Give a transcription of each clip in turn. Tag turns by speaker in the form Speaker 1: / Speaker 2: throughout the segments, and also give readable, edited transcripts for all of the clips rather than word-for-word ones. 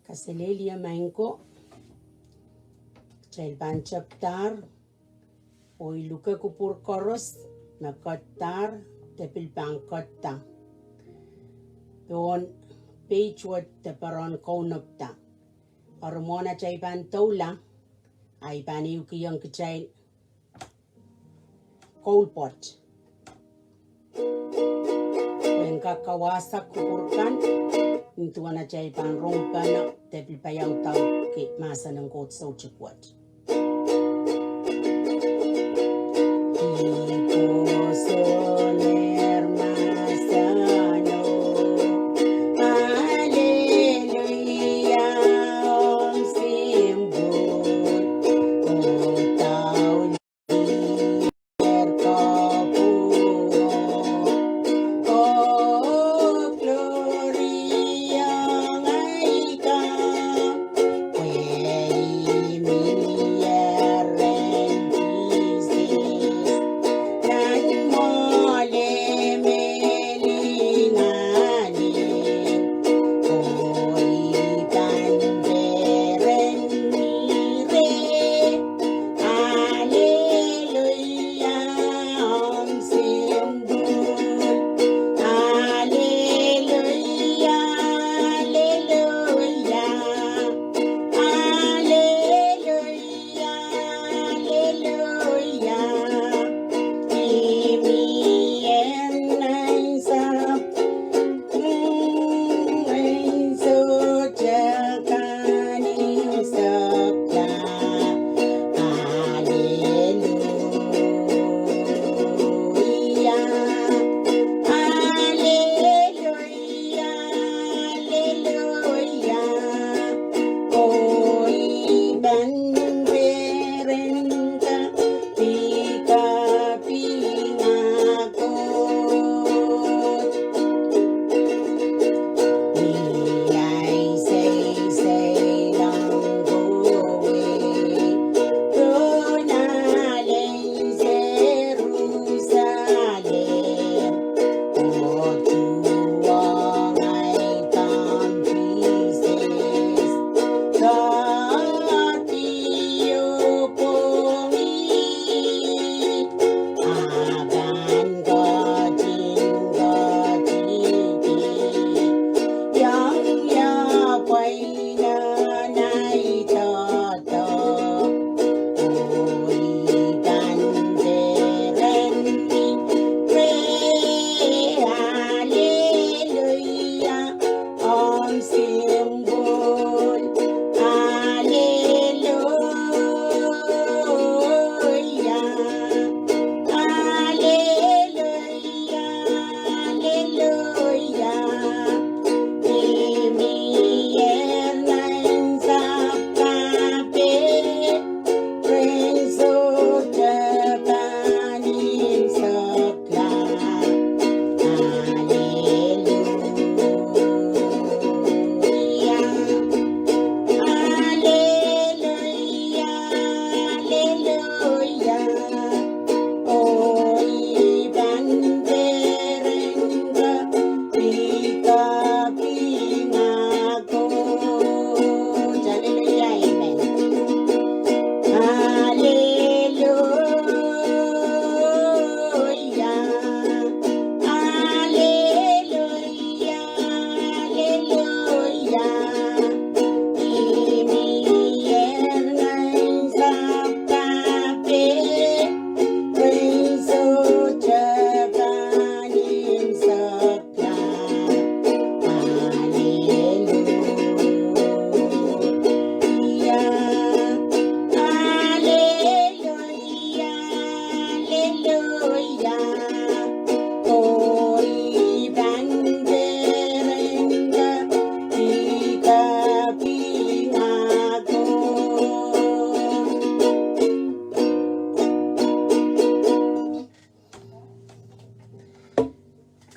Speaker 1: Kaselelia mainko. Chail banchaptar. Oi luka kupur koros. Mehkot tepil bangkotta. Don page te paron kaunopta. Arumona chay ban tola. Ay baniuki yung kachay coal pot. When kakawasak kupurkan. Into na chay pan rong pana tepil payaw tau ki masa ng Koht so chikwat.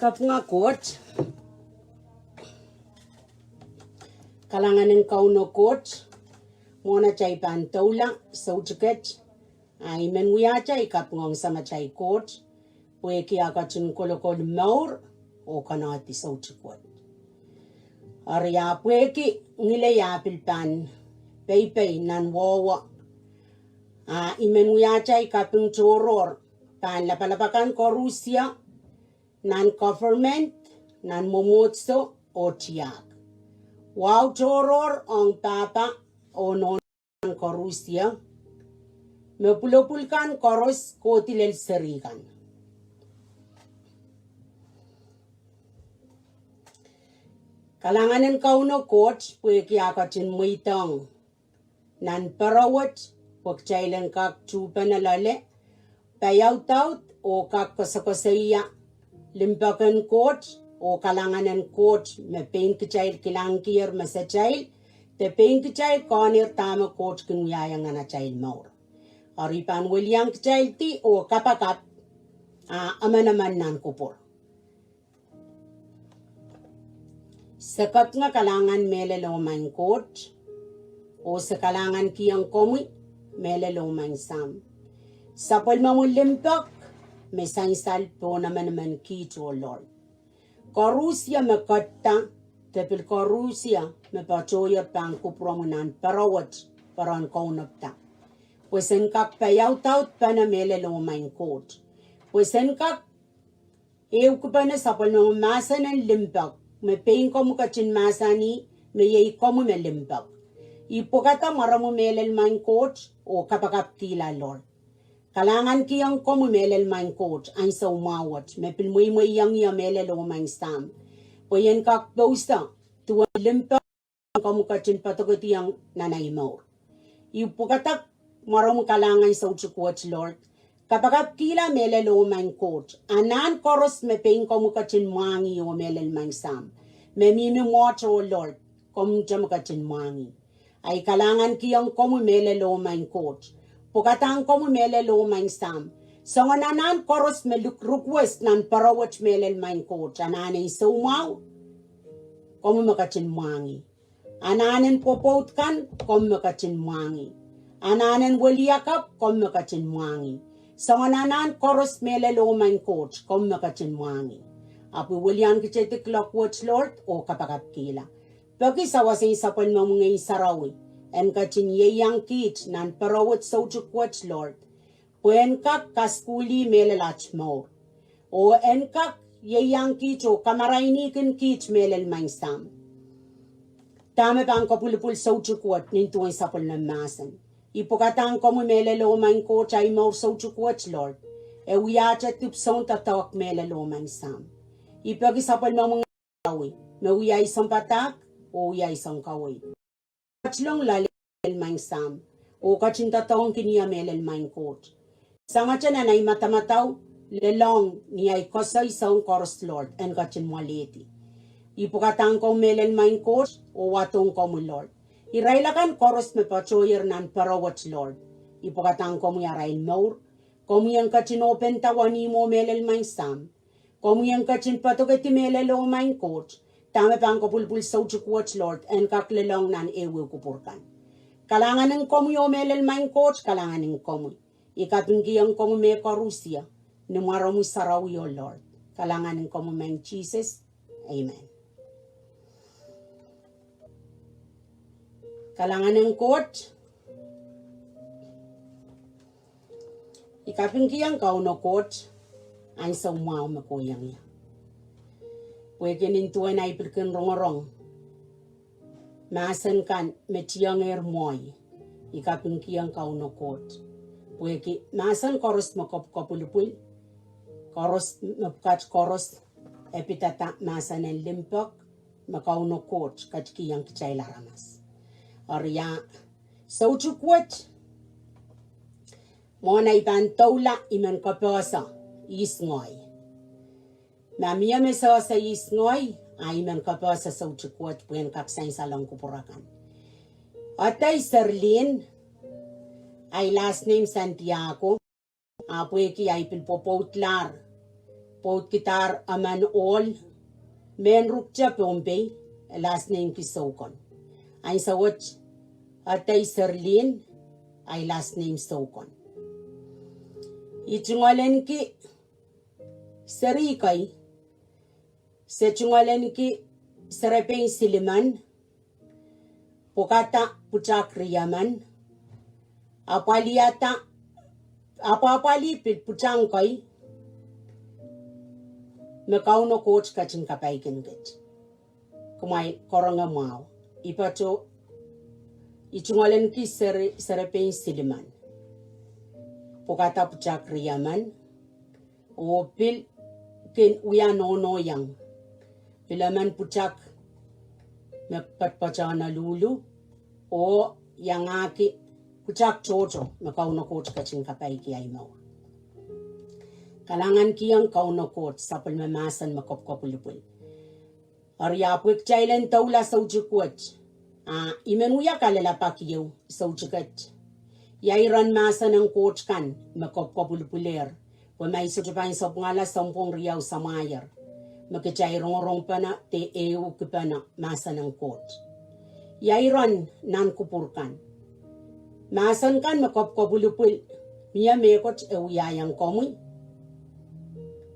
Speaker 1: Kap nga Koht. Kalangan ng kauno Koht. Mona chay pan tola, so chiket. Ay men wiacha kap ngong sama chay Koht. Pue kia kachun kolokod mour o kanati so chikwat. Arya pweki ngile yapilpan peipei nan wawa. Imen wiachay kaping choror pan lapalapakan korusya nan government nan momotso o tiyak. Wow choror ang papa o non korusya mepulopulkan koros kotilel serikan. Kalanganin kauno Koht pweki akatin muitang nan parawat pagchailan kak chupan alale payautaut o kak kasakasaya limpakan Koht o kalanganan Koht me pengkichail kilangkir masachail te pengkichail konir tama Koht kinuyayang anachail mour. Aripan wilyang kichail ti o kapakap emenemen nan kupur. Sekap nga kalangan melelomang Koht o sa kalangan kiyang komwi melelomang sam. Sapol mamulimpak may sangsal po naman kito Lord. Korusya mekatta tepil korusya mepachoyer pang kupromunan parawat paran kaunapta. Pwesen kak payautout pa na melelomang Koht. Pwesen kak ew ko pa na sapol mamasa ng limpak me pein komu kachin masani me yei komu me limpak. Ipokata maramu melel main Koht o kapakap tila Lord. Kalangan kiyang komu melel main Koht ay sa umawat me pilmoy mo iyang iya melel o main sam. Poyen kak dosta tuwa limpak komu kachin patagoti ang nanay mour. Ipokata maramu kalangan sa uchukwat Lord. Kapag kila melel o main Koht, anan koros me pein komu kachin mangi o melel main sam. Me mimi moto o Lord, komu jam kachin mangi. Ay kalangan kiyang komu melel o main Koht. Pukatang komu melel o main sam. So anan koros me request nan parawat melel main Koht. Ananin sa umaw, komu makachin mangi. Ananin popot kan, komu makachin mangi. Ananin waliyakap, komu makachin mangi. Sa mananan koros melelo main Koht kom nakachin mangi. Apu walian kichete clock watch Lord o kapakap kila. Pagi sawasin sapal mamungay sarawi. En kachin yeyang kit nan parawat sauchuk watch Lord. Puen kak kaskuli melelach mour. O en kak yeyang kit o kamarainikin kit melel main sam. Tame pang kapulupul sauchuk wat nintuan sapal na masen. Ipokatang komu melelo main Koht ay mour sauchukwat Lord. E wiacha tipson tatawak melelo main sam. Ipagi sapal mga kawi. Me wiyay isang patak o wiyay isang kawi. Kachlong lalel main sam. O kachin tatawang kiniya melel main Koht. Sanga tiyan na matamataw lelong niyay kosay isang koros Lord en kachin mwaleti. Ipokatang komu melel main Koht o watong komu Lord. Irailakan koros me pachoyer nan parawat Lord. Ipokatang komu yarail mour. Komu yang kachin open tawani mo melel main sam. Komu yang kachin patogeti melel o main Koht. Tame pang kapulpul sauchukwat Lord en kaklelong nan ewe kupurkan. Kalangan ng komu yo melel main Koht, kalangan ng komu. Ikapingki ang komu me korusya. Numaramu saraw yo Lord. Kalangan ng komu main Jesus. Amen. Kalangan ng Koht. Ikapingkiyang kauno Koht. Ay sa umaw makuyang niya. Pwede nintuan ay pilkin rongorong. Masan kan metiyang ermoy. Ikapingkiyang kauno Koht. Pwede masan koros makapulupul. Koros mapkat koros. Epitata masan ang limpak. Makauno Koht katkiyang kichay laramas. Arya, sauchukwat. Mona ipan taula iman kapasa isngoy. Mamia mesa sa isngoy ay iman kapasa sauchukwat puen kapsain salang kupurakan. Atay Serlynn ay last name Santiago. Apweki ay pilpopotlar. Pot kitar aman all. Men rukcha pompe last name ki Soukon. Ay sawat atay Serlynn ay last name Soukon. Ichungalen ki serikay. Se chungalen ki serepeng siliman, pokata pucak riyaman, apaliata, apapali pit pucangkay, mekauno coach kachin kapaikin ket. Kumwail koronga mau. Ipato ichungalen ki serepeng siliman. Pokata pucak riyaman, o pil ken uya no yang. Pilaman pucak mekpatpachana lulu, o yang aki pucak chocho mekauno coach kachin kapaiki ay mau. Kalangan kiyang kauno coach sapal memasan makopkopulupul. Ariapwik chailen taula saujukwat. Imenuya kalala pakiyo saujukat. Yairan masan ng coach kan makopkopulupuler. Pamay sujupain sa pungala sampung riyaw sa mayar. Makichay rongorong pa na te ewu pa na masan ng coach. Yairan nan kupurkan. Masan kan makopkopulupul. Miya mehkot e wiahing komwi.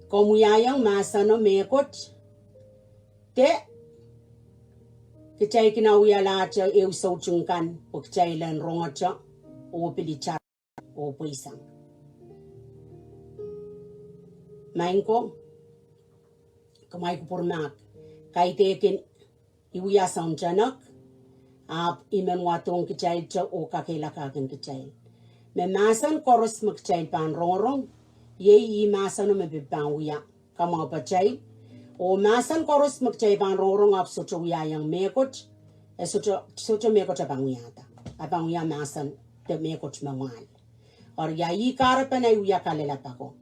Speaker 1: Komwiayang masan no mehkot. Te kichay kinawiyala cha ew sauchungkan o kichay lan rongacha o pilichar o puisang. Maingko kamay ko purmak kay tekin iwiya saunchanak ap imenwatong kichay cha o kakilakakin kichay. Memasan koros magkichay pan rongorong yei masan no mabibang wiya kompoakepahi. O masan koros magchay pang rong ap socho wiahing mehkot, socho mehkot abang wiahda. Abang wiah masan te mehkot Kumwail. Or yai karapan ay wiah kalalapako.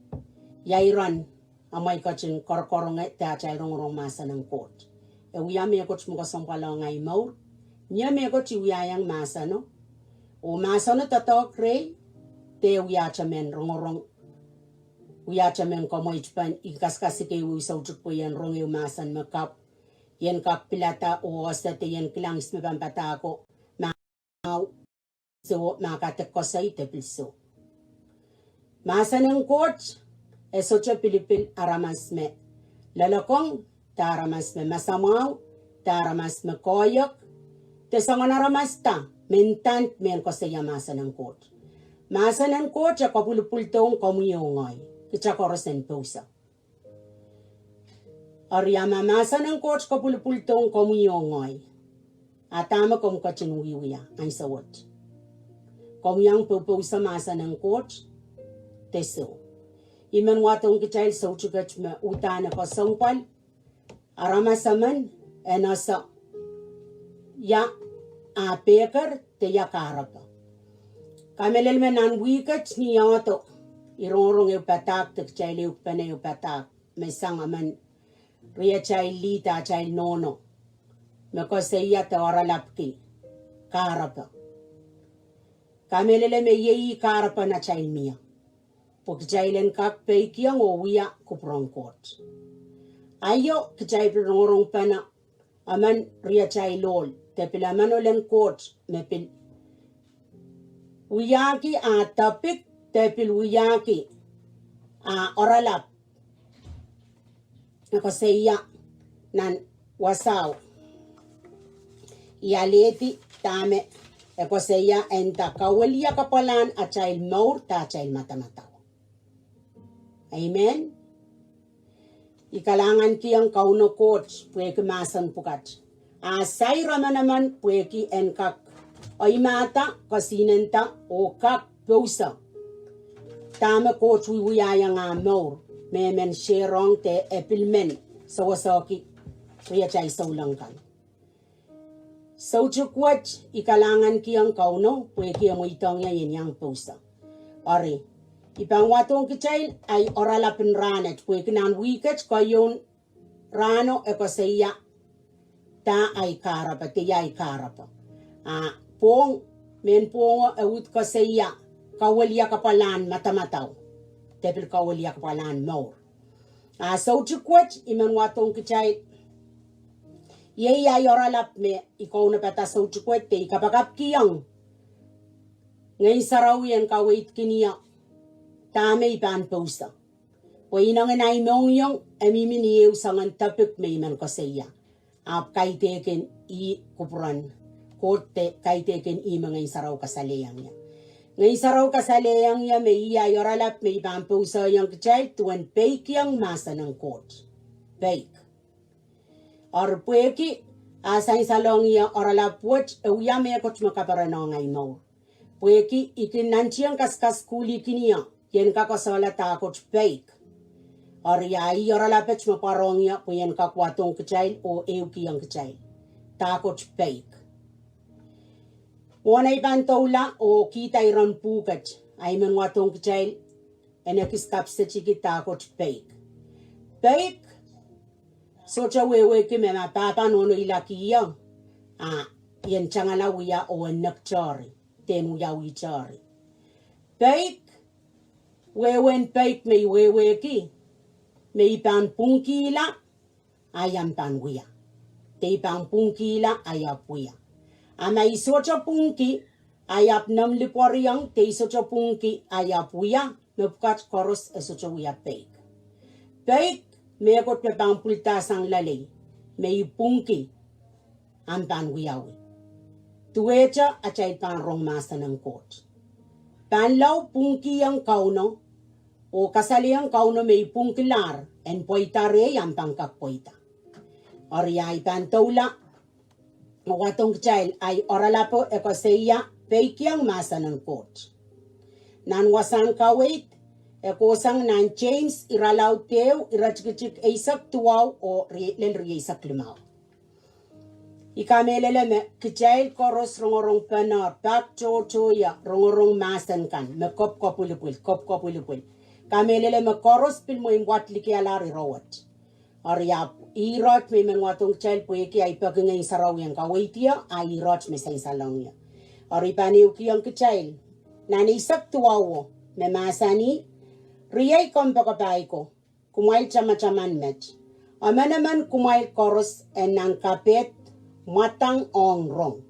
Speaker 1: Yai ran amay kachin korkorong te achay rong masan ng Koht. E wiah mehkot mga sampalong ay mour. Niya mehkot si wiahing masan no. O masan no tatok Riei te wiah chamen rongorong. Wiachamen komwi pan ikaskasike wisaw chukpo yan rong yung masan makap yan kak pilata o osate yan kilang ismabambata ako so makatekko sa itepilso. Masan ng Koht socho Pilipil aramasme lalakong taramasme masamaw taramasme koyok tesangon aramasta mentant men ko sa masan ng Koht. Masan ng Koht sa kapulupultong komwi Kicha korosen pausa. Ariama masan ng Koht kapulupultong komwi Atama kom kachin wiya ang sawat. Komyang pausa masan ng Koht teso. Iman watong kitail sa uchugat ma utana ko songpal. Arama saman enasa ya pekar te ya karapa. Kamelel menan wikat ni yato. Irong yung patak, chay liuk pa na yung patak. May sangaman, Riei chay lita, chay nono. Mako sa iya te oralapki, karapa. Kamelele me yei karapa na chay miya. Puk chay len kak Peikiong o wiya kuprong Koht. Ayo, kichay rongorong pa na, aman Riei chay lol. Te pilaman o len Koht, me pil. Wiyaki tapik, tepil wiyaki oralap ako sa iya nan wasaw iyaleti tame ako sa iya enta kawaliya kapalan at child mour ta child matamataw. Amen. Ikalangan kiyang kauno coach pweki masan pukat asay raman naman pweki enkak ay mata kasinenta o kak pausa Tama Koht wiahing mour, memen sherong te epilmen sa wasaki, Riei chay saulangkan. Sa uchukwat, ikalangan kiyang kauno, pweki ang uitong yan yang pusa. Ari, ipang watong kichay ay oralapin ranet, pweki nan wikat kayon rano eko sa iya, ta ay karapa, tiya ay karapa. Pong, men pongo awit ko sa iya, kawaliya kapalan matamataw. Tepil kawaliya kapalan mour. Sa uchukwat, iman watong kichay, yei ay oralap me, ikaw na pata sa uchukwat, te ikapakap kiyang. Ngayon sarawian kawait kiniya, tame ipan pausa. O inang inay mong yung, amiminiyaw sa ngan tapik me iman ko sa iya. kaiteken I kupuran Kote kaiteken I mga isaraw kasaleyang niya. Ngay saraw kasaleyang niya may iyoralap may ipampusa yung kachay tuwan Peikiong Mahsen ng Koht. Peik. Or pueki asay salong iya oralap puwet uya mehkot makaparano ngay mour. Pueki ikin nanchiyang kaskas kuli kiniya yen kakasala takot peik. Or ya iyoralapet maparong ya puyen kakwatong kachay o eukiyang kachay. Takot peik. Wanay pantola o kitail ron pukat ay mengwatong kachay enekistap sa chikit takot peik. Peik so cha wewe ki mema papa nono ilakiya yen changala wiya o nakchari temu ya wichari. Peik wewen peik may wewe ki may pan pungkila ayam pan wiya. Te pan pungkila ayap wiya. Amay socha pungki ayap nam liporiyang te socha pungki ayap wiya mepkat koros socha wiya peik. Peik mehkot pe pampulta sang lalay may pungki ang pan wiyawi. Tuwecha achay pan rong masa ng Koht. Panlaw pungki ang kauno o kasali ang kauno may pungkilar en poitare ang pangkakpoita. Oriyay pantola watong kachay ay oralapo ekoseya Peikiong Mahsen ng Koht. Nanwasan kawait ekosang nan Seims iralaw teo irachkichik aisak tuwaw o Riei sak limaw. Ikamelele kachay koros rongorong panar pak choya rongorong Mahsen kan me kop kopulipul. Kamelele koros pil mo ingwat likialari rawat. Ariap irot may mengwatong kachay pueki ay pagingay saraw yang kawaitia ay irot may sa isalong ya. Aripaniw kiyang kachay nanisak tuwaw me masani Riei kompoakepahi ko Kumwail tamataman met. Emenemen Kumwail koros en ng kapehd mwadang rong.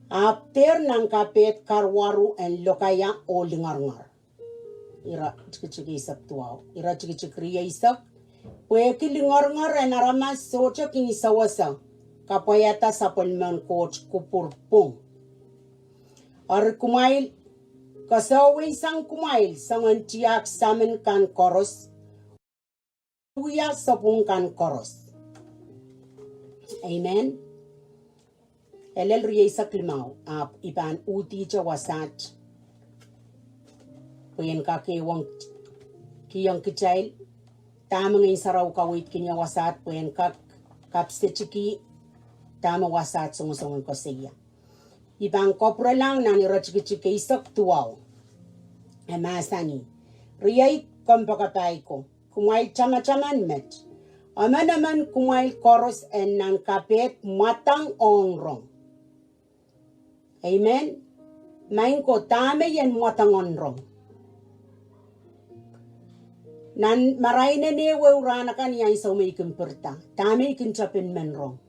Speaker 1: After ng kapehd karuaru en lokaya o lingarngar. Ira chikchik isak tuwaw. Ira chikchik Riei isak. Pueki lingarngar en aramas socha kinisawasa. Kapwaiada sa palman Koht kupurpong. Ar Kumwail kasaway sang Kumwail sangan tiyak samen kan koros uya sapung kan koros. Amen. Elel Riei sak limaw ipan uti cha wasat puyen kakewang kiyang kachay tamang ngay saraw kawit kinya wasat puyen kapsechiki tama wasat sungusungan ko siya. Ibang kopra lang na nirachkichike isak tuwaw. Masani. Riei kompoakepahi ko Kumwail tamataman met. Emenemen Kumwail koros en ng kapehd mwadang rong. Amen. Main ko tame yan mwadang rong. Nan maray na newe urana kan yan sa may kumperta. Tame kinchapin men rong.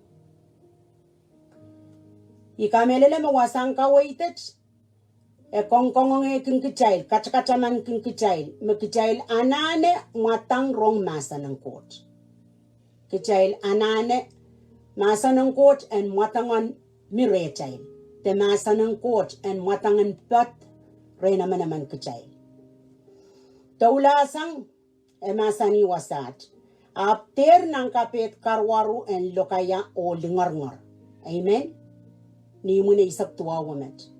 Speaker 1: Ikamelele mawasang kawaitet. Kongkongong king kitail, kachakachaman king kitail, mekitail anane mwadang rong Mahsen ng Koht. Kitail anane Mahsen ng Koht en mwadangan mi rehtail. Te Mahsen ng Koht en mwadangan pat rena manaman kitail. Taulasang masani wasat. After ng kapehd karuaru en lokaya o lingarngar. Amen. Ni muna isak tuwawamet.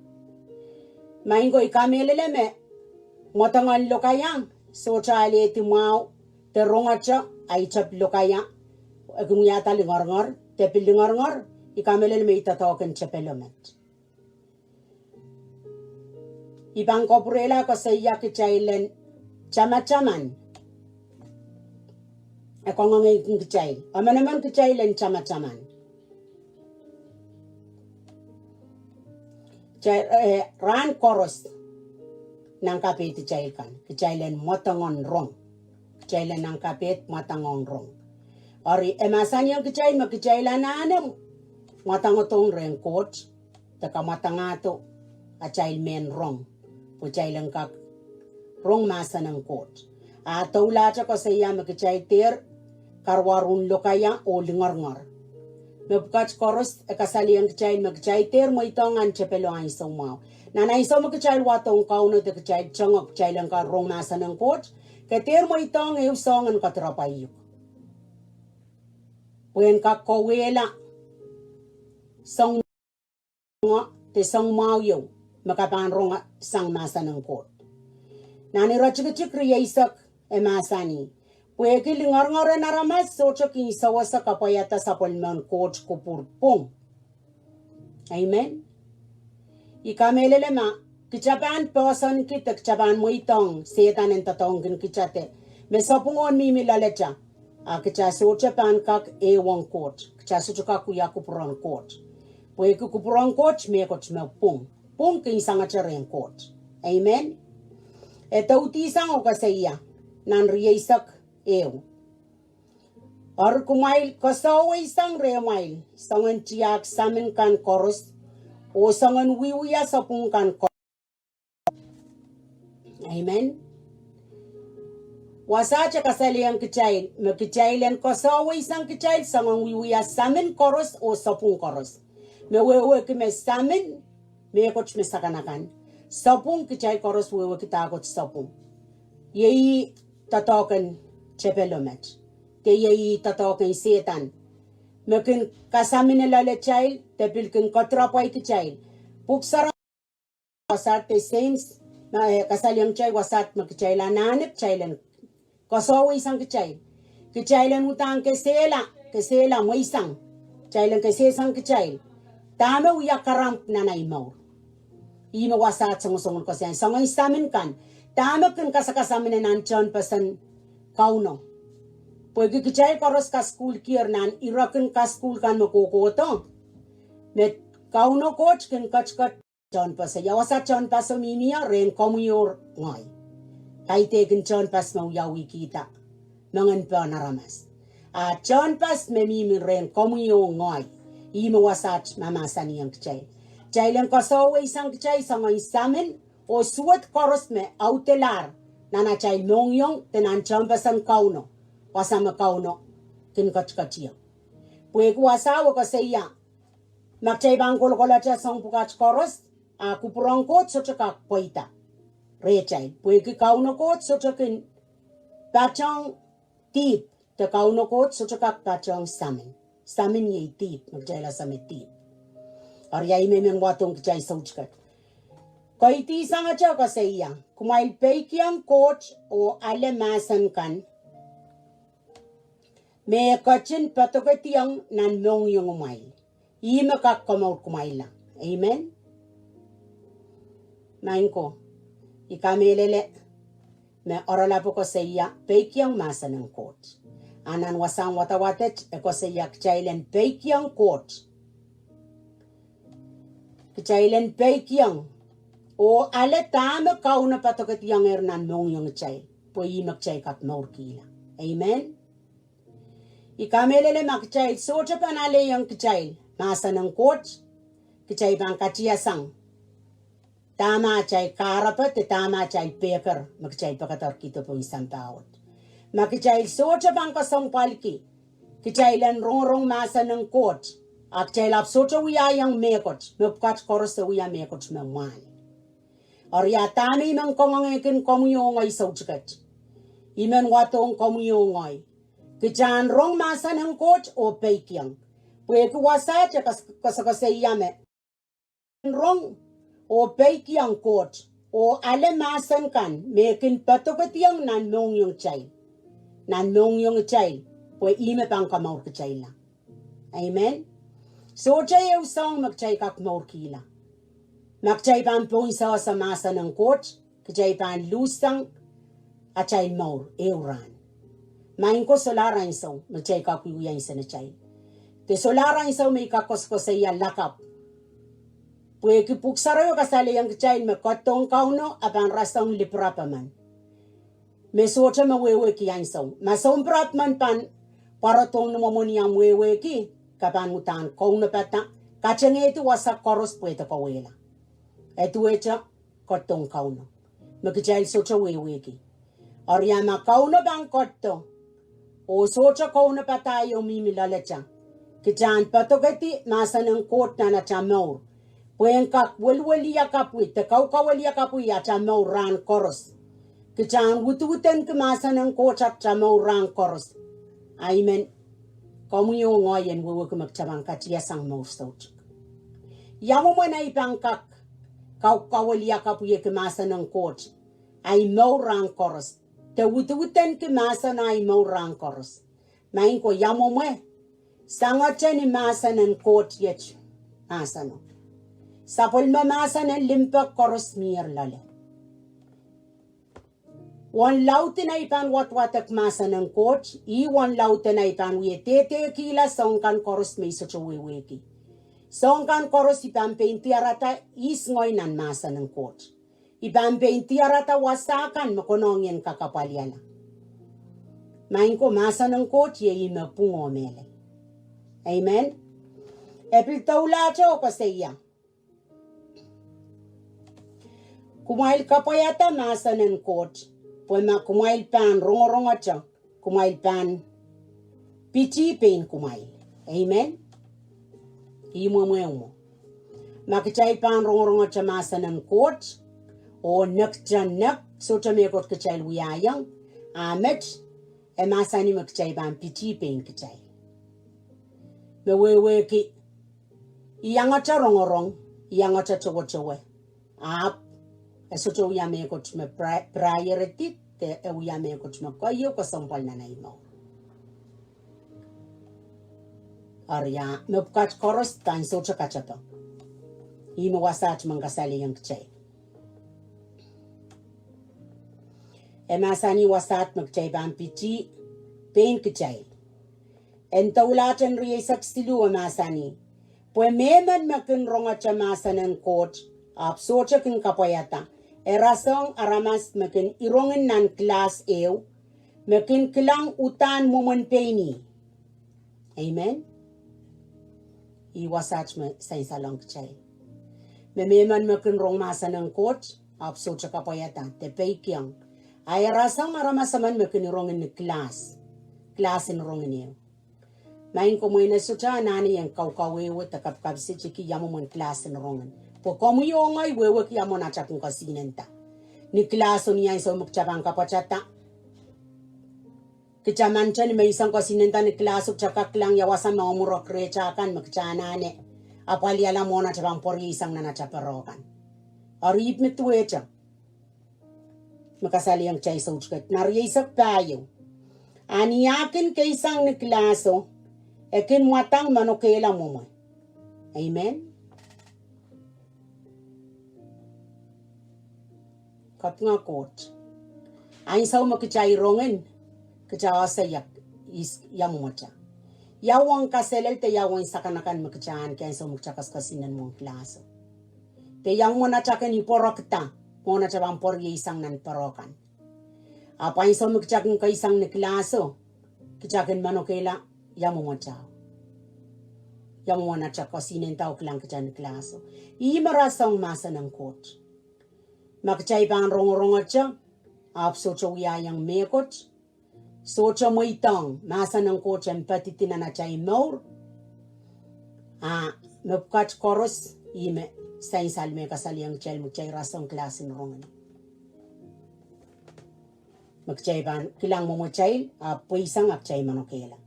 Speaker 1: Maingo ikamelele me mwadangan lokaya so chale timaw te rongacha ay chap lokaya agumyata lingarngar te pilingarngar ikamelele me itatoken chapelomet. Ibang koprela ko sa iya kachailen tamataman. Ako nga ng kachail. Emenemen kachailen tamataman. Ran koros ng kapehd kachay kan. Kachailen mwadang rong. Kachailen ng kapehd mwadang rong. Ori emasan yung kachay makachailan na anam. Mwadang otong ren Koht. Taka mwadang ato. Kachayl men rong. Kachailen kak rong Mahsen ng Koht. Ataw lacha ko sa iya makachay dehr karuarun lokaya o lingor-ngor. Mepukach koros kasali ang kichay magkichay mo itong ang chepelo ang isang mau. Nanay isang magkichay watong kauno de kichay chongok kichay lang ka rong masa ng kot. Kater mo itong eusong ang katrapayuk. Puyen ka kowela sang te sang mau yo makapanrong sang masa ng kot. Nani rachik Riei sak masani. Pueki lingor-ngor na ramas socho ki sawa sa kapwaiada sa polman Koht kupurpong. Amen. Ikamelele ma kichapan person kita kichapan mo itong setan en tatong kin kichate. Mesopungon mimilalecha. Kicha socho pan kak ewang Koht. Kicha socho ka kuya kupurang Koht. Pueki kupurang Koht mehkot pung. Pung ki isang achareng Koht. Amen. Uti isang o kasaya nan Riei sak ew. Or Kumwail kasawa isang rehtail, sangan tiyak samin kan koros, o sangan wiwiya sa pung kan koros. Amen. Wasacha kasali ang kitail, magkitailan kasawa isang kitail, sangan wiwiya samin koros o sa pung koros. Mewewe kime samin, mehkot me sakanakan. Sapung kitail koros wewe kitakot sapung. Yei tatokan chepelomet. Kaya tatokan setan. Mekin kasamin nila child, tepilkin kotrapay ki child. Puksara wasat te Seims, kasalyang child wasat magkichailan nanip chailan. Kasawa isang kichailan. Kichailan utang kesela mo isang. Chailan kesesang kichailan. Tama uya karamp na mour. Ima wasat sa musungol ko siya. Sa mga isamin kan, tama kan kasakasamin na nanchon pasan kauno. Pwede kichay koros ka school kier nan irakin ka school kan makukuto. Met kauno coach kan kachkat chon pas yawasa chon pas mimia ren komwi ngoy. Kaite kan chon pas mau yawi kita. Mangan pa naramas. Chon pas memi ren komwi ngoy. Ima wasat mamasani ang kichay. Chay lang kasawa isang kichay sa mga isamin o suwat koros me autelar. Nana chay mongyong tenan chon pasan kauno. Wasama kauno kin kachkachia. Pwede wasawa ko sa iya. Magchay bang kolokola cha sang pukach koros. Kupurang Koht so chaka poita. Rehtail. Pwede kauno Koht so chakin pachang tip. Te kauno Koht so chaka pachang samin. Samin yei tip. Magchay la samin tip. Riei memen watong kichay sa uchkat. Kaiti isang acha ko sa iya. Kumwail Peikiong Koht o alemasan kan. Mehkotchen patoketiang nan yung umail. Ima ka kompoakepahi lang. Amen? Main ko. Ikamelele. Me orala po ko sa iya. Peikiong Mahsen ng Koht. Anan wasang watawatet. Eko sa iya kichailen Peikiong Koht. Kichailen Peikiong. O ale tama kauna patoketiang nan yung chay. Po ima chay kat mour kila. Amen? Ikamelele makichay socha panale yung kichay. Mahsen ng Koht. Kichay pang kachiyasang. Tama chay karapat, tama chay peker. Makichay pakatar kito po isang tawad. Makichay socha pang kasang palki. Kichay lan rongorong Mahsen ng Koht. At chay lap socha wiahong mehkot. Mepukach koros sa wiahong mehkot mehwan. Orya tami mang kongangikin komwi sa uchkat. Imen watong komwi. Kichan rong Mahsen ng Koht o Peikiong. Pwede wasat ya kasakasayame. Rong o Peikiong Koht o alemasan kan mekin patoketiang nan yung chay. Nan yung chay. Pwede ime pang kamaur kichay lang. Amen? So chay yung song magchay kak mour kila. Magchay pang punsa sa Mahsen ng Koht. Kichay pang lusang at chay mour euran. Main ko solara insaw, magchay ka kuya insa na chay. Te solara insaw may kakos ko sa iya lakap. Pwede kipuksara yung kasali yung chay, magkotong kauno, abang rasang liprapaman. May socha mawewe ki insaw. Masomprat man pan, para tong namamuni ang wewe ki, kapanutan kompoakepahi, kachang ito wasak koros pwede kawela. Ito echa, kotong kauno. Magchay socha wewe ki. Oryama kauno bang koto. o socha komourpatail o mimilalacha. Kitan patogati masa ng Koht na cha mour. Puengkak welwelia kapwi te kaukawelia kapwi ya cha mour ran koros. Kitan wutuuten ke masa ng Koht at cha mour ran koros. Amen. Komwi ngoyen wewe kumakchabang katiasang mour soch. Yamu mo na ipangkak kaukawelia kapwi ke masa ng Koht. Ay mour ran koros. Te wutuuten ke masa na ay mour ran koros. Main ko yamu mo sangacha ni masa ng Koht yech masa no. Sapol mamasa ng limpak koros mir lale. Wan laute na ipan watwatak masa ng Koht, wan laute na ipan tete kila songkan koros may sochoweweki. Songkan koros ipan peintiarata isngoy nan masa ng Koht. Ipan peintiarata wasakan makonongin kakapalyala. Main ko masa ng Koht ye imapungomele. Amen. Epiltaulacho pasaya. Kumwail kapwaiada masa ng Koht. Puema kumwail pahn rongorong acha. Kumwail pahn pichi pain kumwail. Amen. Imo mo. Makichay pahn rongorong acha masa ng Koht. O nak socha mehkot kitail wiahiong. Amet. E masa ni makichay pahn pichi pain kitail. Mewewe ki iyangacha rongorong iyangacha chogochowe ap esocho uya mehkot me priority te uya mehkot me koyo ko sampal na naimo arya mepkat koros tan socha kachato imo wasat mangasali yang kchay emasani wasat magchay ban pichi pain kchay en taulatan Riei sakstilu masani. Pue memen makin ronga chamasa ng Koht, socha kin kapwaiada. Erasong aramas makin irongin nan klas ew, makin kilang utan mumon peini. Amen? Iwasach me Seims along kchay. Memen makin rong masa ng Koht, socha kapwaiada, te Peikiong. Ay erasong aramas man makin irongin ni klas in rongin ew. Main ko mo na sucha nani yang kaukawewe takapkapsi chiki yamu mon klase na rongan. Po komwi ongay wewe ki yamu na chakung kasinenta. Ni klaso niya iso mukchapang kapachata. Kichamancha ni may isang kasinenta ni klaso chakak lang yawasan mga murok rechakan magchanane. Apali alam mo na chapang pori isang na nachaparokan. Arip mituwecha. Makasali ang chay sa uchkat. Nariyasak tayo. Aniyakin kaisang ni klaso. Ekin mwadang manokela mo. Amen? Kat nga Koht. Ayin sa makichay rongen. Kichawa sa yamumacha. Yawang kaselel te yawang sakanakan makichaan kaya sa makchakas kasinan mong klaso. Te yang mo na chakan iporokta. Mo na chabang porye isang nan parokan. Apayin sa makchakin ka isang ni klaso. Kichakin manokela. Yamu mo chao. Yamu mo na chako sinentaw klang kachan klaso. Imarasang masa ng Koht. Makchay pang rongorong atcha. Socha wiahong mehkot. Socha moitang masa ng Koht ang patitina na chay mour. Mepkat koros. Ime Seims alme kasali ang chel mo chay rasang klasin rongan. Makchay pang kilang mo chay. Puisang akchay manokela.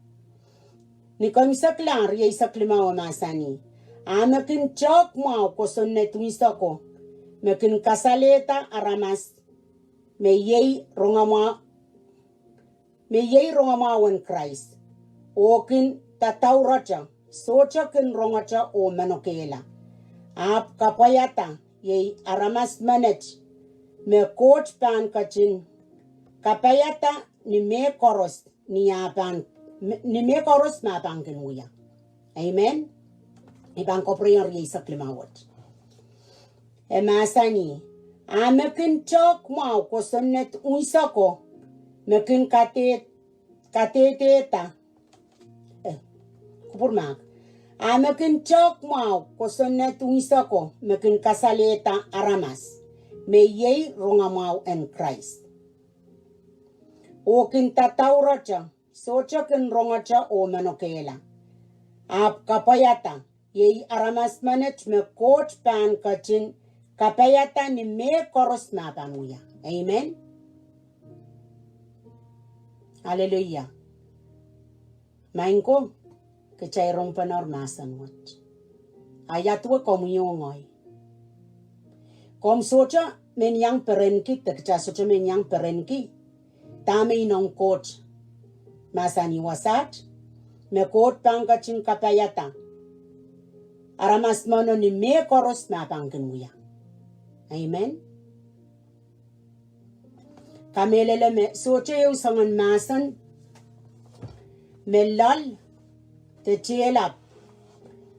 Speaker 1: Ni komisak lang Riei saklimawa masani. Makin chok mo ko sonne tuisa ko. Makin kasaleta aramas. Meyei rongamawan Christ. Okin tatauracha. Socha kin rongacha o manokela. Kapwaiada yei aramas manage. Me Koht pan kachin. Kapwaiada ni me koros ni apan. Ni mehkoros mapangkin uya. Amen? Ibang ko prayer Riei saklimawat. Masani. Mekin chok mo ko sonnet unsa ko. Mekin kateteta. Kupurmak. Mekin chok mo ko sonnet unsa ko. Mekin kasaleta aramas. Meyei rongamaw en Christ. Okin tatauracha. socha kin rongocha o manokela. Kapwaiada-iei aramasmanet mehkot pahn kachin kapehd ni koros napamuya. Amen. Hallelujah. Mainko kecairong panormasan wat. Ayatwa komuyongoi. Kom socha menyang perenki tekcha socha menyang perenki. Tame inong kot masani wasat. Mehkot pahn kachin kapehd. Aramasmano ni koros napangkenuya. Amen. Kamelele me socha yung sangan masan melal te tielap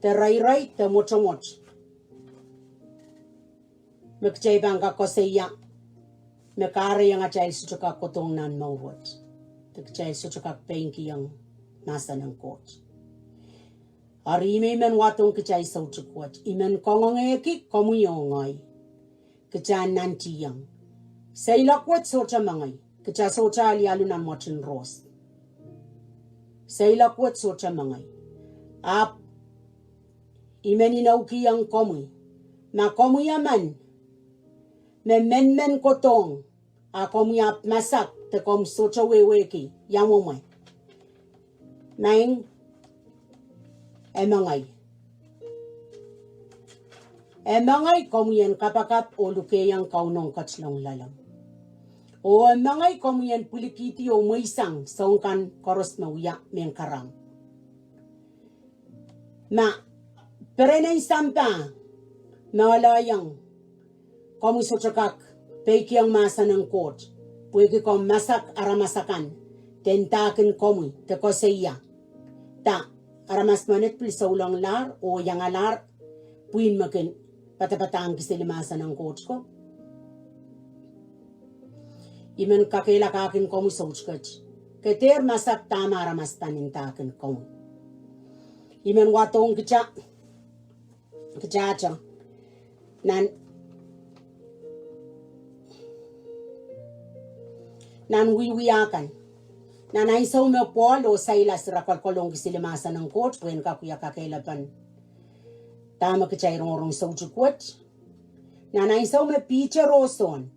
Speaker 1: te rai te mochomoch. Mekchay bangka koseya mekare yang atail suchaka kotong nan mour. Te kchay suchaka Peikiong Mahsen ng Koht. Ari men watong kchay sauchukwat. Imen kongongeki komuyongoi. Kchay nantiyang. Seilakwat socha mangay. Kchay socha alialunan mochin ros. Seilakwat socha mangay. Imen inauki ang komwi. Na komwi yaman. Memenmen kotong. Komwi ap masak. Te kom socha weweki. Yamomay. Maing emangay. Emangay komyan kapakap o lukeyang kaunong katslong lalang. O emangay komyan pulikiti o muisang saungkan koros mawya mengkarang. Perenay sampa mawalayang komisochakak Peikiong Mahsen ng Koht. Pwede kom masak aramasakan. Tentakin komwi te koseya. Ta aramasmanet plisaulang lar o yang alar puin makin patapatang kisilimasan ng Koht ko. Imen kakela kakin komu sauchkat. Keter masak tama aramaspanin takin komu. Imen watong kichacha nan wiwiakan. Nanay sa umepol o sa ilas rakalkolong kisilimasan ng Koht, pwede kakuya kakailapan. Tama kichay rongorong sauchukwat. Nanay sa umepiche roson,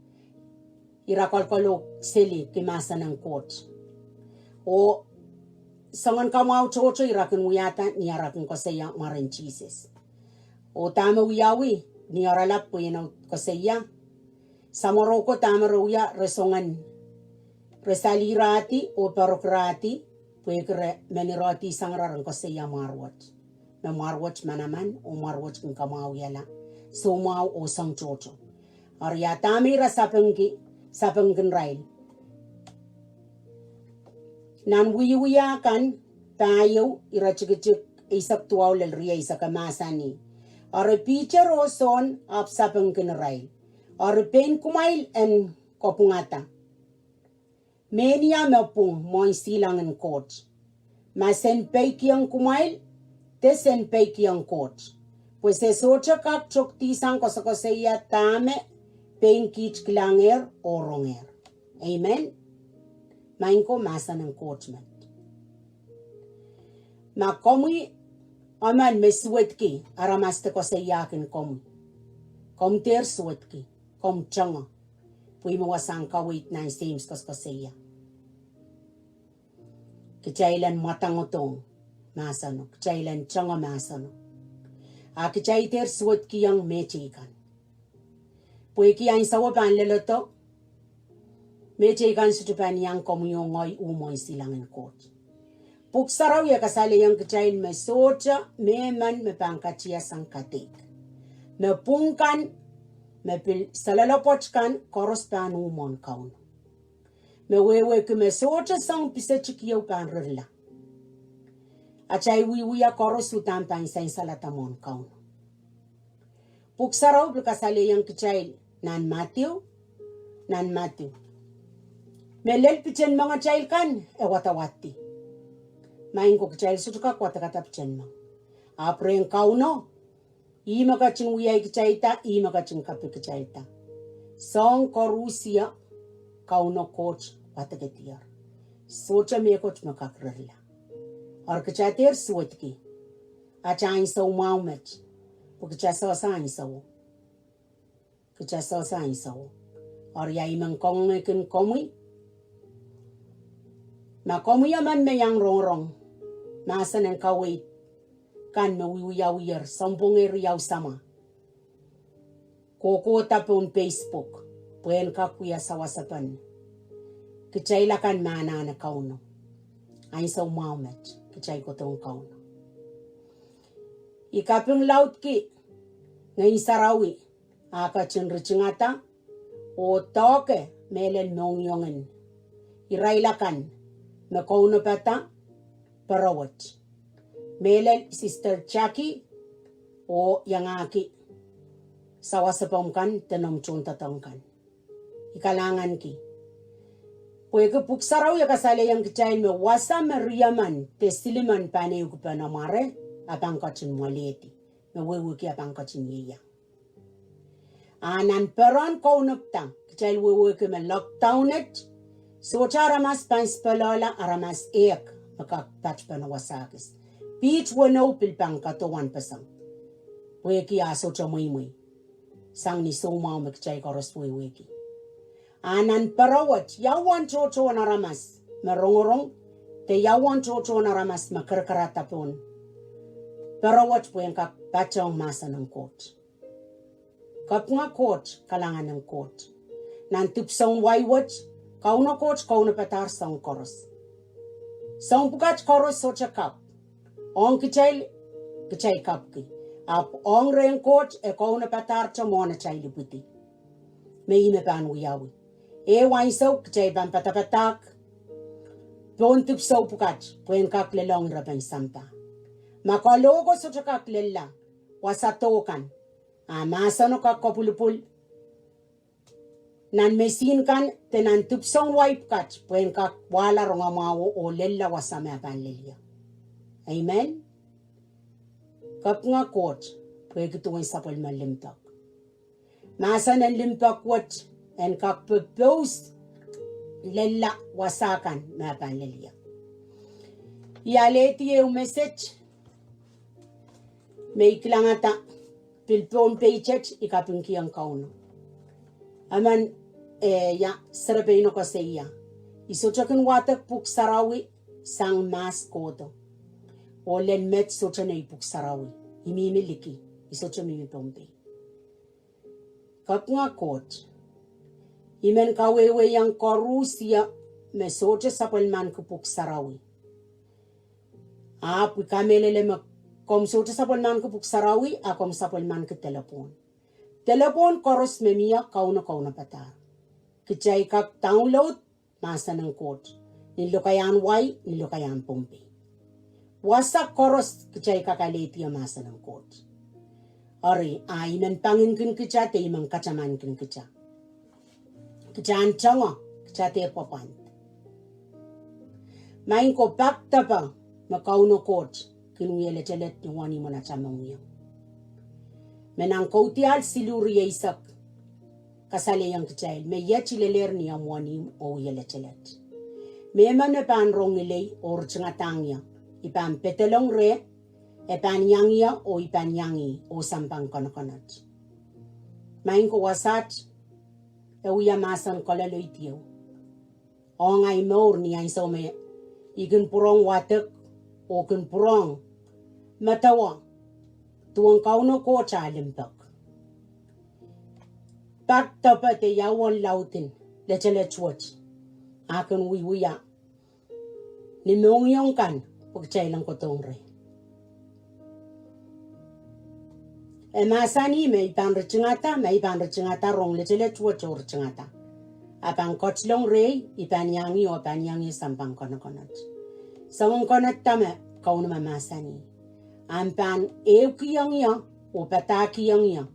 Speaker 1: irakalkolong sili kimasan ng Koht. O sangan kamaw chocho irakin wiahda niyarakin ko saya marin cheeses. O tama wiyawi niyaralap po yun ko saya. Sa Morocco tama ruya resongan. Resalirati o parokrati puekre menirati sangrarang ko sa marwat. Na marwat manaman o marwat kung kamaw yala. Sumaw o sang chocho. Arya tami sapengkin rail. Nan wiyakan tayo irachikicik isak tuaw lel Riei sa kamasani. Are pitcher o son ap sapengkin rail. Are pain Kumwail en kopungata. Menia mepung moy silangan Koht. Masen Peikiong Kumwail, tesen Peikiong Koht. Pues se socha kak chok tisang kosakoseya tame penkich klanger o ronger. Amen. Mainko Mahsen ng Koht man. Komwi aman meswetki aramaste koseyakin komwi. Kom ter swetki, kom changa. Pui mawasang kawit na Seims koskoseya. Kicailan matangotong masano. Kicailan changa masano. Kicaiter suot kiyang mechikan. Pui kiyang sawapan leloto. Mechikan sutupan yang komuyongoi umoy silangan Koht. Puksaraw ya kasali yang kicail me socha meman me pangkachiya sang katik. Me pungkan mepil salalapochkan koros pan umon kaun. Me wewe ke me socha sang pisechikiyo pan rila. Achay wiwia koros utan pan sa salatamon kaun. Puksaraw blukasali yang kichay nan Matthew. Melel pichen mga chail kan watawati. Main ko kichay sutuka watakata pichen mga. Apre yung kauno. Ima kaching wiai kichaita, ima kaching kape kichaita. Song korusia kauno Koht pataketiar. socha mehkot makakrilla. Or kachater suotki. Achain so maumet. Pukachaso sain so. Kachaso sain so. Or yaimang kongmekin komwi. Ma komwi man me yang rong Mahsen and kawait. Kan me wiawir. Sampungir yaw sama. Koko tapon Facebook. Puen kakuya sa wasapan. Kichay kan mana na kauno. Ay sa umaumet. Kichay ko tong kauno. Ikapyung laut ki. Ngayon sarawi. Aka chinrichingata. O toke. Melen mongyongen. Irailakan. Na kompoakepahi. Parawat. Melen Sister Chaki. O yangaki. Sawasapam kan. Tanom chuntatang kan. Ikalangan ki. Pwede puksaraw ya kasali yang kichay me wasa mariaman te siliman pane ukupanamare apang kachin mwaleti me wewe apang kachin yeya. Anan peron kaunuptang kichay wewe me lockdown it so charamas panspalala aramas ek makakpatch panawasakis. Beach wano pilpang katuwan pasang. Pwede aso chamuymuy. Sang ni sumao me kichay karos wewe ki. Anan parawat yawan chocho na ramas rongorong te yawan chocho na ramas makarkarata pon parawat po yung Peikiong Mahsen ng Koht kapwa Koht kalangan ng Koht nan tupsong waywat kauna Koht kauna patar sang koros sang pukat koros so chakap ohng kitail kichay kapki ohng reng Koht e kauna patar chamona chay liputi may imepan wiyawi wain so kichay ban patapatak. Pontup so pukat. Puen kaklelong raban sampa. Makalogo so chakaklela. Wasatokan. Masano kakopulupul. Nan mesin kan tenan tupsong wipe kat. Puen kakwala rongamawo o lella wasame ban lelia. Amen. Kap nga Koht. Puen kituwin sapol malimpak. Mahsen and limpak wat. En kapehd lella wasakan mapan lelia. Ialeti yung message. May klangata pilpon paycheck ikapinki ang kauno. Aman ya serapino ko sa iya. Isochakin watak puksarawi sang maskoto. Olen met sochanay puksarawi. Imimiliki. Isocha mimipompe. Kap nga Koht. Imen kawewe yang korusia me sote sapalman kupuk sarawi. Apu kamelele me kom sote sapalman kupuk sarawi a kom sapalman ke telepon. Telepon koros memia kauna patar. Kichay kak download Mahsen ng Koht. Nilokayan wai nilokayan pompe. Wasa koros kichay kakaleti ya Mahsen ng Koht. Ari imen pangin kin kicha te imen kachaman kin kicha. Kijan changa, kichate papan. Main ko pakta pa, makauno Koht, kinuyele chelet ni wani mo na chamang niya. Menang koutial silu Riei sak, kasali yang kichail, me yechileler niya wani o yele chelet. Me man pan rong ilay or chingatang niya, ipan petelong re, epan yangiya o ipan yangi o sampang konakonat. Main ko wasat, Uya Mahsen kolaloy tiyo. O ngay mour ni ay so me. Ikin purong watak. O kin purong. Matawa. Tuwang kauno ko chalimpak. Pak tapat e yawan lautin. Lechalechwat. Akin wiwuya. Ninongyong kan. Pagchay lang ko tong re. Masani may ipanrachingata rong lechelech wachor chingata. Apang kochlong Riei ipanyangi o panyangi sampang konakonat. Samong konat tama kaunama Mahsani. Ampan eukiyang ya o patakiyang ya.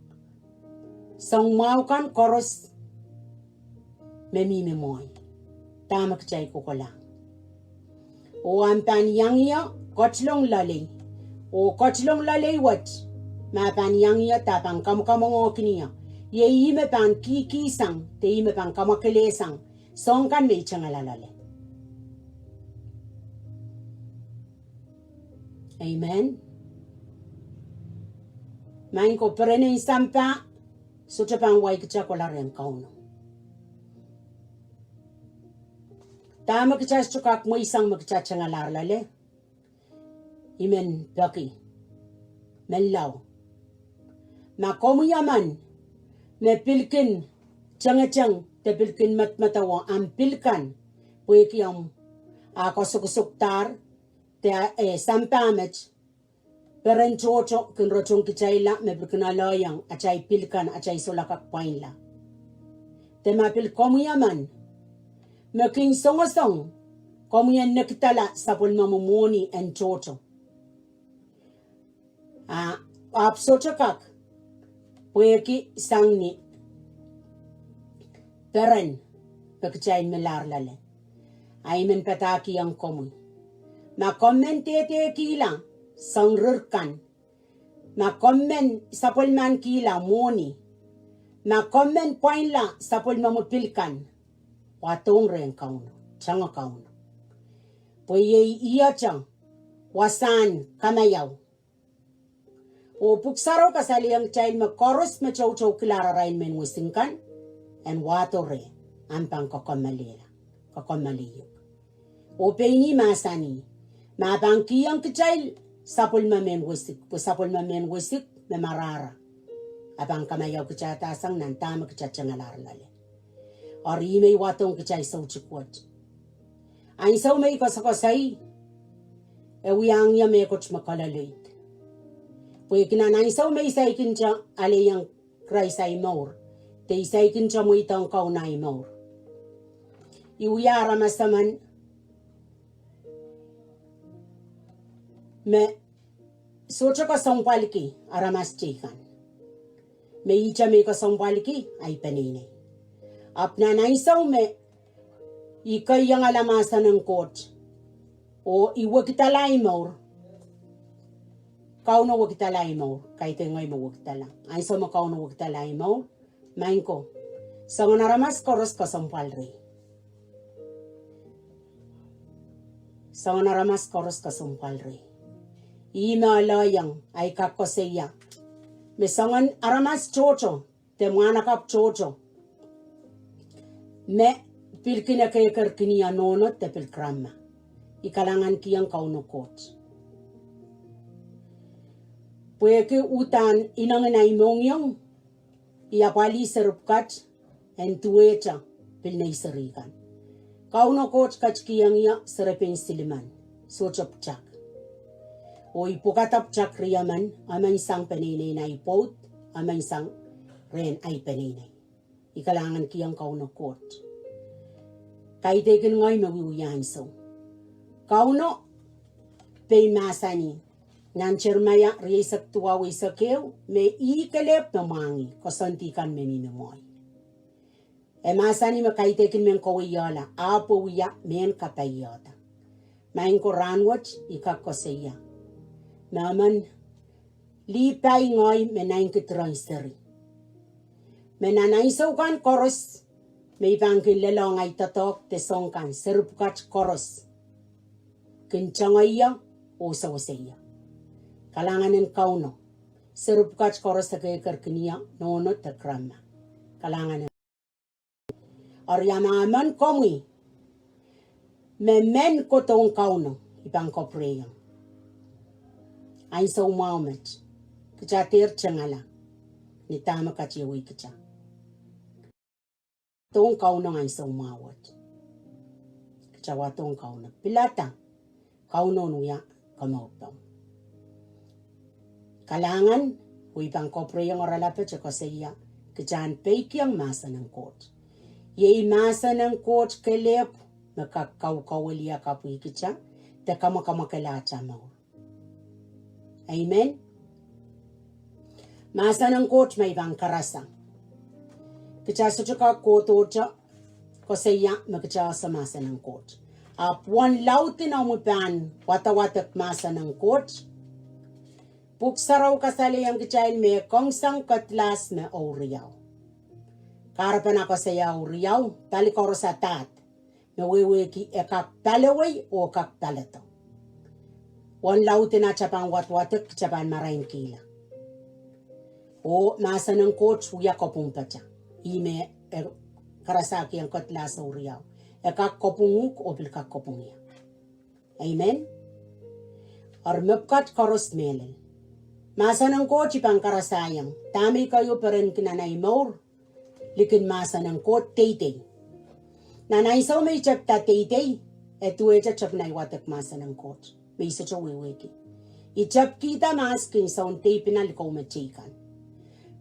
Speaker 1: Sang maukan koros memimoy. Tama kchay kukola. O ampan yang ya kochlong lalay. O kochlong lalay wat. Mapan yang ya tapang kamukamong kiniya. Ye ime pan kiki sang, te ime pan kamakele sang, song kan me changalalale. Amen. Main ko perene sampa sutra pang wai kicha ko lareng kauno. Tama kicha chukak mo isang magkicha changalar lale. Imen baki. Mellaw. Ma komwi yaman. Me pilkin changachang te pilkin matmatawa am pilkan. Peikiong kusuk-tar te sampamech peren chocho kin rochong kichaila me pilkina loyang achay pilkan achay solakak painla. Te ma pil komwi yaman. Me king songosong komwi yan nakitala sapul mamumoni en chocho. Apsochakak pueki sangni peren pekchain melar lale aimen pataki ang komwi ma kommentete kila sangrurkan ma kommen sapol man kila moni ma kommen poinla sapol mamupilkan watong ren kauno changa kauno poye iya chang wasan kamayaw o puksaro kasali ang child ma koaros ma chow kilara rain men wisingkan and watore ampang kokomalila kokomaliyok o peini masani ma bangki ang child sapul ma men wisik me marara abang kamayaw kichata sang nantama kichachangalar lale or imay watong kichay saw chikwat ay saw may kasakasay e wiang ya me koch makalaloy Pwede kinanay saw may isaykin siya alayang kraisay mour. Te isaykin siya mo itang kaunay mour. Iwiyara masaman me socha ka songpaliki aramas chikan. Me icha me ka songpaliki ay panini. Apna na isaw me ikay yung alamasan ng Koht o iwakitalay mour. Kauno wakitalay mour, kahit ngay mo wakitala. Ay so makauno wakitalay mour, main ko. Sa so, naramas koros ka sampal Riei. Sa so, naramas koros ka sampal Riei. Ima alayang ay kakoseya. Mesangan aramas chocho, te mwanakap chocho. Me pilkina kaya karkinia nono te pilkrama. Ikalangan kiyang kauno Koht. Pwede utan inanganay mongyong iapali serupkat en tuwecha pilnay sarikan. Kauno Koht kachkiyang iya serepin siliman. So chapchak. O ipukatapchak riyaman amay sang paninay na ipot amay sang ren ay paninay. Ikalangan kiyang kauno Koht. Kaitekin ngay mawiwiyahan so. Kauno pay masani. Nanchermaya Riei saktua wisakeu me ikalep na mangi kosantikan meninamoy. E masani makaitekin men kawiyala ahpw men kapehd. Main ko ranwat ikakoseya. Naman lipay ngoy menain kitranseri. Menanay saukan koros may bangkin lelong ay tatok te songkan serupkat koros. Kinchangaya o sawaseya. Kalanganin kauno. Serupkat koros sa kaya karkinia nono te krama. Kalanganin. Oryama man komwi. Men ko tong kauno. Ibang kopreyang. Ay sa umawmet. Kichatir changala. Ni tama kachiyawi kicha. Tong kauno ay sa umawat. Kichawa tong kauno. Pilata. Kauno nuya kamawtaw. Kalangan, huipang kopre yung oralapet sa kosaya, kachan Peikiong Mahsen ng Koht. Yei Mahsen ng Koht kelep, makakawkawaliya kapwi kicha, te kamakamakalacha mour. Amen? Mahsen ng Koht may ibang karasa. Kicha sa tsaka koto cha, kosaya makacha sa Mahsen ng Koht. Apuan lautin ang mupan, watawatak Mahsen ng Koht, puksaraw kasali ang kichail me kongsang katlas me oriyaw. Karapan ako sa yaw riyaw, talikoro sa tat, me weweki e kak talaway o kak talato. wan lautin achapan watwatek chapan marain kila. O masa ng Koht uya kopung pacha. Ime karasaki ang katla sa uriyaw. Ekak kopunguk o bilkak kopungya. Amen? Or mehkot koaros melel. Masa ng Koht ipang karasayang. Tami kayo peren kinanay mour. Likin masa ng Koht teitei. Nanay saw may chapta teitei. Etu echa chap na iwatak masa ng Koht. May isa cha weweki. Ichap kita mas kin saun tei pinalikaw machikan.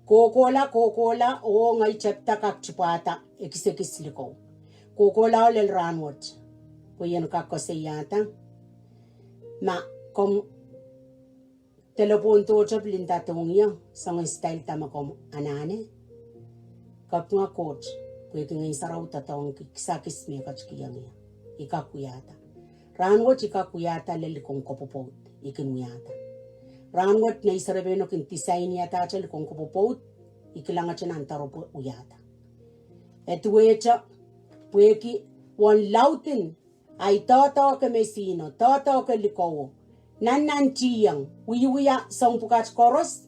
Speaker 1: Kokola o ngay chapta kak chupata ekis liko. Kokola lel ranwot. Kuyan kakoseyata. Ma kom telepon to chap linta tongya sang style tamakom anane. Kap nga Koht. Kuya ngay saraw tatong kisakis me kachkiyang ya. Ikakuyata. Ranwot ikakuyata lel kong kopopot. Ikinuyata. Ranwat na isarabeno kin tisay niya tachal kung kupupot, ikilangat siya ng taropo uyata. Etuwecha, puweki, wan lautin, ay tataw ka mesino, tataw ka likowo, nanan chiyang, wiya sang pukat koros,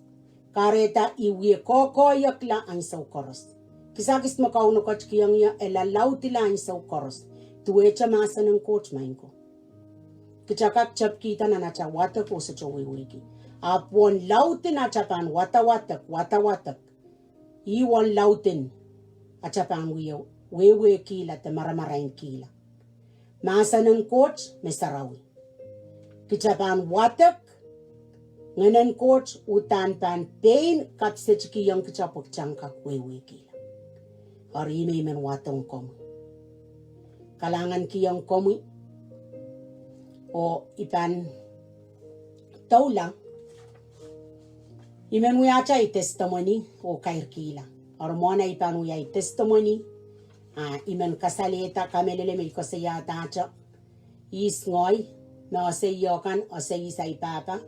Speaker 1: kareta iwi kokoyak la ang saw koros. Kisakis makauno kachkiyang ya, elalauti la ang saw koros, tuwecha masa ng Koht main ko. Kichakak chap kita na nacha wata ko sa chowiwiki. Apon lautin achapan watawatak. Iwan lautin achapan wewe kila te maramarain kila. Masa ng Koht mesarawi. Kichapan watak nganan Koht utan pan pain kapsechki yang kichapok changkak wewe kila. Ari emenemen watong komwi. Kalangan kiyang komwi o ipan taula. Imen uyacha i testimony o kairkila. Or mona ipan uya i testimony. Imen kasaleta kamelele may kasayata acha. Isngoy na osayokan osayisay papa.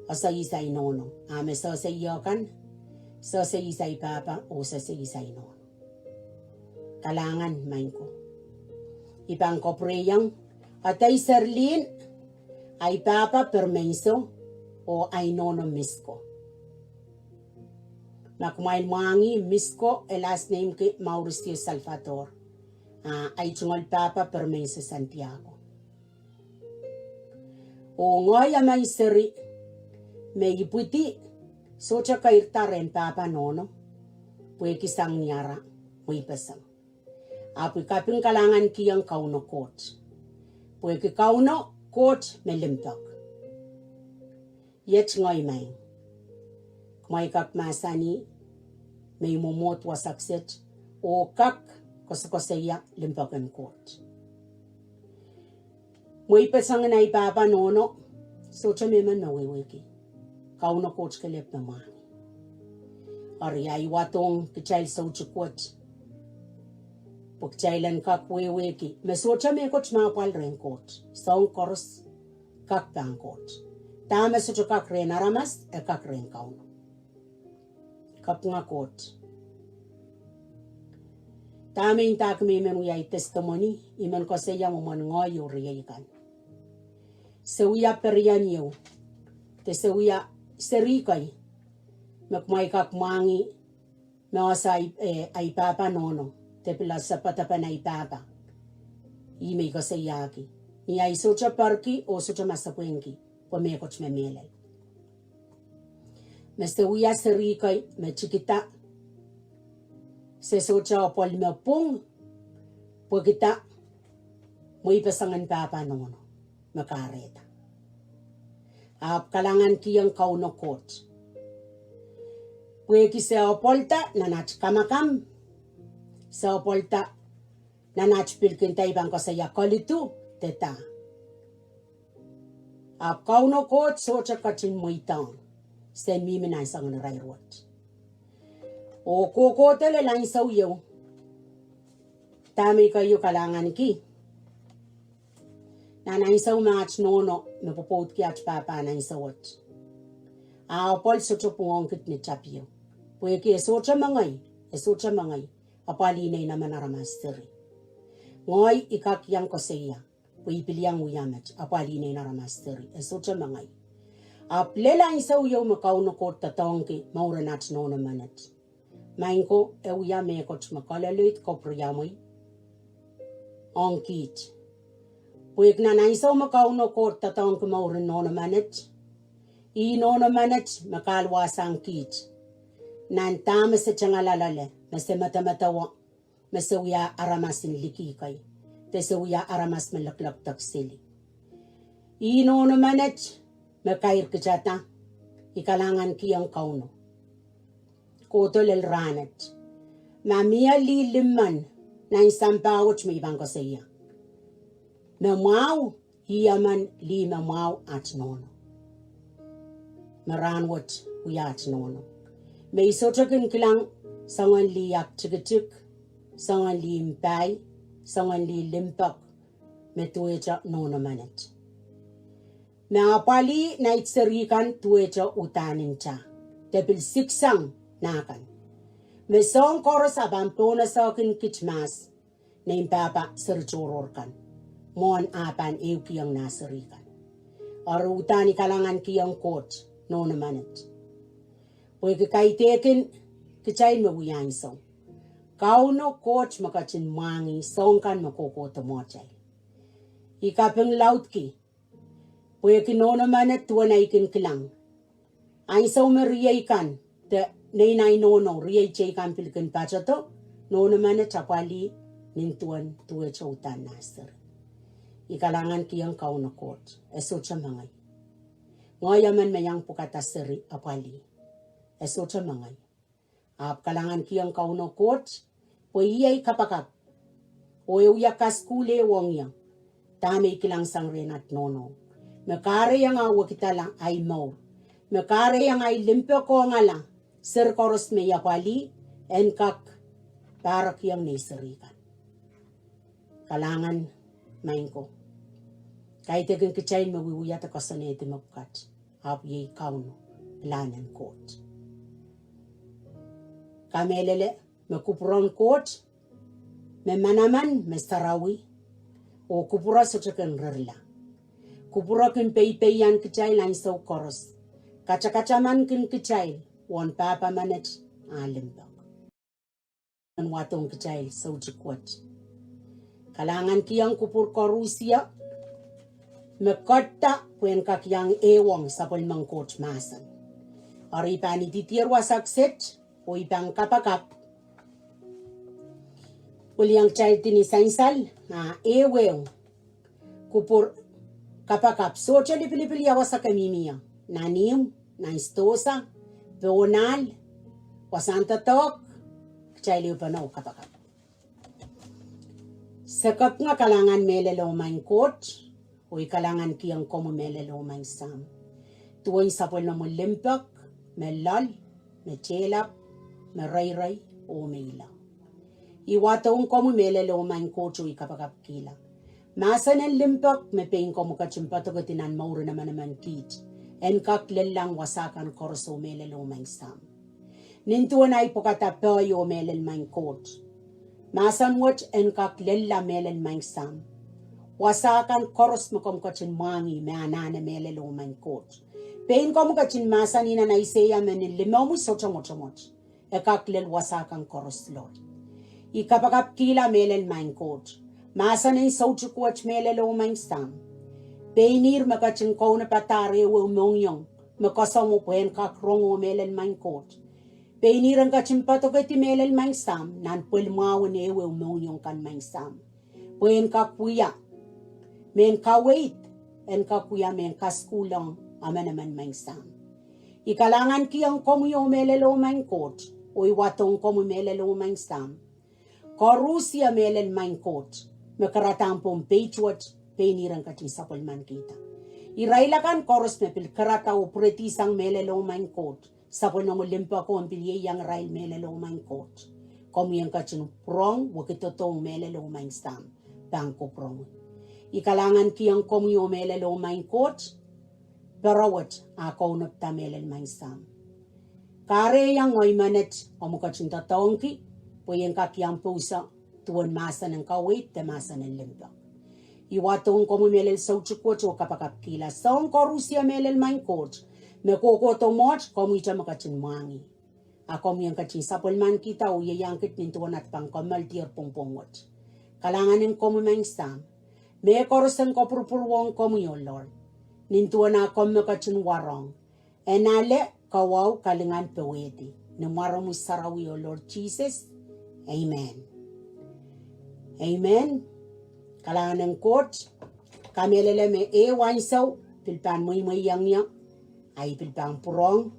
Speaker 1: Osayisay nono. Me sosayokan sosayisay papa o sosayisay nono. Kalangan main ko. Ipang kopreyang atay Serlynn ay papa permenso o ay nono misko. Na Kumwail mangi misko last name ke Mauricio Salvador. Ay chungol papa permenso Santiago. O ngoy amay seri may iputi so cha kairta ren papa nono. Pwe kisang niyara muy pasang. Apoy kaping kalangan kiyang kauno Koht. Pwe ki kauno Koht melimpak. Yet ngoy may. Kumay kak masani may mumot wasakset o kak kosakoseya limpakan Koht. Muy pasang na ipapa nono so cha meman na weweki. Kauno Koht kalip na mani. Riei watong kitail sa uchukot. Pagchailan kak weweki. Mesocha mehkot mapal ren Koht. Saong koros kak pang Koht. Tama sa kak ren aramas kak ren kauno. Kap nga Koht. Tama yung tak memen uyay testimony. Iman ko sa yang uman ngayo Riei kan. Sa uya perian yu. Te sa uya serikay. Kumay kak mangi. Mawasa ay papa nono. Te pila sa patapan ay papa. Imay ko sa yaki. Niya iso cha parki o so cha masapwenki. Pamekot memelay. Mesta uya serikay me chikita. Se so cha opol me pung. Po kita. Muy pasangan papa nono. Makareta. Kalangan kiyang kauno Koht. Pweki sa opolta nanach kamakam. Sa opolta nanach pilkintay bang ko sa yakolitu teta. Kauno Koht so cha kachin muitang. Sen miminay sa ng rairot. O kokotele lang sa uyo. Tami kayo kalangan ki. Nanay sa umach nono. Mapupot ki at papa na isawot. Opol so cha pungongkit ni chapyo. Pweki esocha mangay. Apalinay naman aramasteri. Ngoy ikakyang ko siya. piliang uyamet apali ne naramasteri esocha mangai aplela isa uyo makauno kot tatongki mauranat nona manet mainko e uya mehkot makalaluit kopriyamoi onkit puik na isa makauno kot tatongki mauran nona manet I nona manet makalwasang kit nan tama sa changalalale mase matamatawa mase uya aramasin likikay tese uya aramas malaklak taksili I nona manet makair kejata ikalangan kiyang kauno kotol el ranet mamia li liman na isang bawat may ibang kasaya mamaw hiyaman li mamaw at nono maranwat uya at nono may sotakin kilang sangan li yak chikichik sangan li impay sangan li limpak metuecha nono manet na pali na itserikan tuecha utanin cha depil siksang nakan me song koros abampona sa akin kitmas na impapa serchororkan mon apan eukiyang naserikan aru utani kalangan kiyang Koht nono manet pwede kaitekin kichain mawiyang song kauno Koht makachin mangi songkan makokota mochai ikapeng lautki pwede nono manet tuwanaikin kilang ay sa Riei kan te nay nono Riei chay kan pilikin pachato nono manet chapali nintuan tuwe chautan nasir ikalangan kiyang kauno Koht esocha mangay ngoyaman mayang pukatasiri apali esocha mangay ap kalangan kiyang kauno Koht pwede kapakap o uyakas kule wongyang tame kilang sang renat nono mekare yang awakitala ay mour mekare yang ay limpyo ko ngala sir koros me yapali enkak parak yang neserikan kalangan mainko kahit aging kichain mawiwiyat ako sa nete mapukat ahpw kauno lanan Koht kamelele mekupron Koht memanaman mestarawi o kupura sa chakan rarla kupura kin peipeyan kichail ang saw koros kachakachaman kin kichail won papa manet alimbak an watong kichail saw chikwat kalangan kiyang kupur korusia mehkot puen kakiyang ewang sa pulmang Koht Mahsen ari panititir wasakset o ipang kapakap uliang child tinisaysal na eweng kupur kapakap socha lipilipili wasa kamimiya nanim na istosa peonal wasanta tok child upanaw kapakap sakap nga kalangan melelo main Koht o ikalangan kiyang komo melelo main sam tuwing sapol na mo limpak melal mechelap merayray o meilang iwatong komo melelo main Koht o ikapakap kila masan en limpak me pein komo kachimpato katinan mour naman kit en kak lelang wasakan korso melelo main sam nintuan ay pokata peyo melel main Koht masan wat en kak lella melel main sam wasakan koros mo kom kachin mangi me anane melelo main Koht pein komo kachin masan ina na iseya menin limamu sochomot e kak lel wasakan koros lord ikapakap kila melel main Koht masan en sochukwat melelo main sam peinir makachin kompoakepahi o ohng makasamu puen kak rong o melel main Koht peinir ang kachimpato kati melel main sam nan pulmawan e o ohng kan main sam puen kak puya men kawait en kakuya men kaskulang emenemen main sam ikalangan kiyang komwi o melelo main Koht o iwatong komo melelo main sam Korusia melel main Koht mekaratang peichwat peinirang kachin sapol man kita irailakan koros me pil karata o pretisang melelo main Koht sapol na mulimpa ko ang pilyeyang rail melelo main Koht komo yang kachin prong wakitotong melelo main sam bangko prong ikalangan kiyang komwi o melelo main Koht perawat ako napta melel main sam kare yang ngoy manet o mukachin tatongki puyeng kakiyang pusa tuwan masa ng kawit te masa ng limpak Iwatong komu melel sauchukot o kapakapkila. Saong korusia melel mehkot. Mekoko mot komu ita makachin mangi. Ako yang kachin sapulman kita o yayangkit nintuan at pangkamal tier pongpongot. Kalangan ng komu mengsam. Me korosan ko purpurwong komu yo Lord. Nintuan na komu makachin warong. Enale kawaw kalingan pewedi. Namara mo sarawi o Lord Jesus. Amen. Amen. Kalangan ng Koht. Kamelele me wansaw. Pilpan mo yang ay pilpan purong.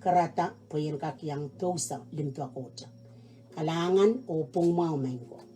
Speaker 1: Karata po yung kakiyang tusa limtua Koht. Kalangan o pungmaw mengko.